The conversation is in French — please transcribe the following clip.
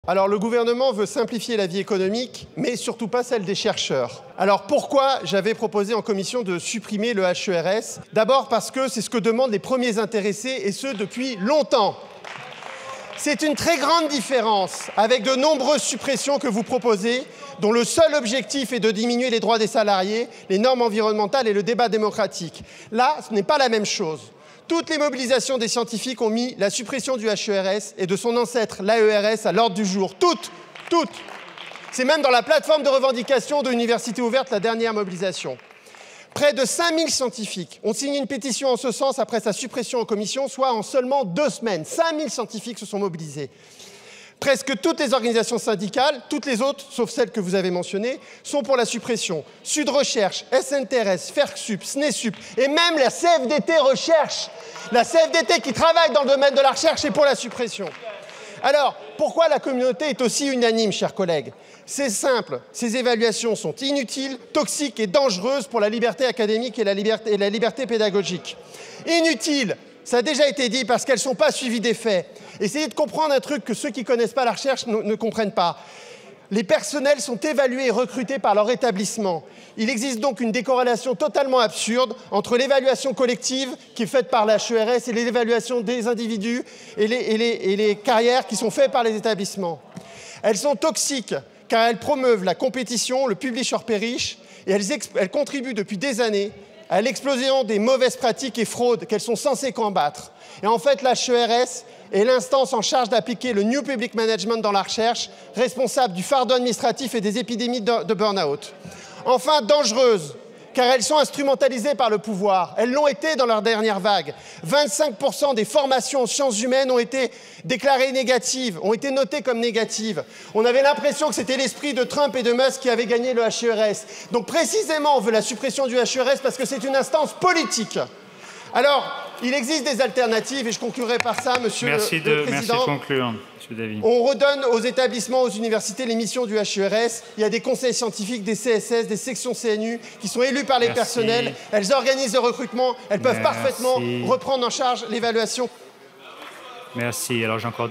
Alors le gouvernement veut simplifier la vie économique, mais surtout pas celle des chercheurs. Alors pourquoi j'avais proposé en commission de supprimer le HERS? D'abord parce que c'est ce que demandent les premiers intéressés, et ce depuis longtemps. C'est une très grande différence avec de nombreuses suppressions que vous proposez, dont le seul objectif est de diminuer les droits des salariés, les normes environnementales et le débat démocratique. Là, ce n'est pas la même chose. Toutes les mobilisations des scientifiques ont mis la suppression du HERS et de son ancêtre, l'AERS, à l'ordre du jour. Toutes. C'est même dans la plateforme de revendication de l'Université ouverte, la dernière mobilisation. Près de 5000 scientifiques ont signé une pétition en ce sens après sa suppression en commission, soit en seulement 2 semaines. 5000 scientifiques se sont mobilisés. Presque toutes les organisations syndicales, toutes les autres, sauf celles que vous avez mentionnées, sont pour la suppression. Sud Recherche, SNTRS, FERCSUP, SNESUP et même la CFDT Recherche. La CFDT qui travaille dans le domaine de la recherche est pour la suppression. Alors, pourquoi la communauté est aussi unanime, chers collègues? C'est simple, ces évaluations sont inutiles, toxiques et dangereuses pour la liberté académique et la liberté pédagogique. Inutiles, ça a déjà été dit, parce qu'elles ne sont pas suivies des faits. Essayez de comprendre un truc que ceux qui ne connaissent pas la recherche ne comprennent pas. Les personnels sont évalués et recrutés par leur établissement. Il existe donc une décorrélation totalement absurde entre l'évaluation collective qui est faite par la HERS et l'évaluation des individus et les carrières qui sont faites par les établissements. Elles sont toxiques car elles promeuvent la compétition, le publish or perish, et elles contribuent depuis des années à l'explosion des mauvaises pratiques et fraudes qu'elles sont censées combattre. Et en fait, la HERS est l'instance en charge d'appliquer le New Public Management dans la recherche, responsable du fardeau administratif et des épidémies de burn-out. Enfin, dangereuses, car elles sont instrumentalisées par le pouvoir. Elles l'ont été dans leur dernière vague. 25% des formations en sciences humaines ont été déclarées négatives, ont été notées comme négatives. On avait l'impression que c'était l'esprit de Trump et de Musk qui avait gagné le HERS. Donc précisément, on veut la suppression du HERS parce que c'est une instance politique. Alors, il existe des alternatives, et je conclurai par ça, Monsieur le Président. Merci de conclure, Monsieur Davy. On redonne aux établissements, aux universités, les missions du HERS. Il y a des conseils scientifiques, des CSS, des sections CNU, qui sont élus par les personnels. Elles organisent le recrutement. Elles peuvent parfaitement reprendre en charge l'évaluation. Merci. Alors, j'ai encore